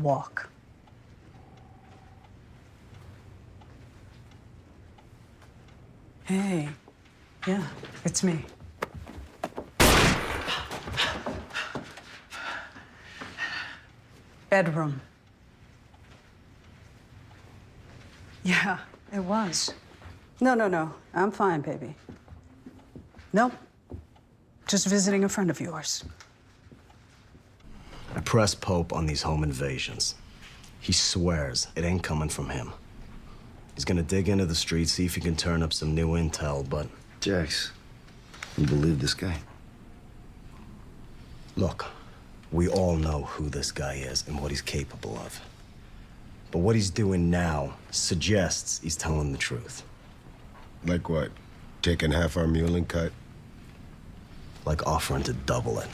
walk. Hey, yeah, it's me. Bedroom. Yeah, it was. No, I'm fine, baby. Nope, just visiting a friend of yours. I press Pope on these home invasions. He swears it ain't coming from him. He's gonna dig into the streets, see if he can turn up some new intel, but... Jax, you believe this guy? Look, we all know who this guy is and what he's capable of. But what he's doing now suggests he's telling the truth. Like what? Taking half our mule and cut? Like offering to double it.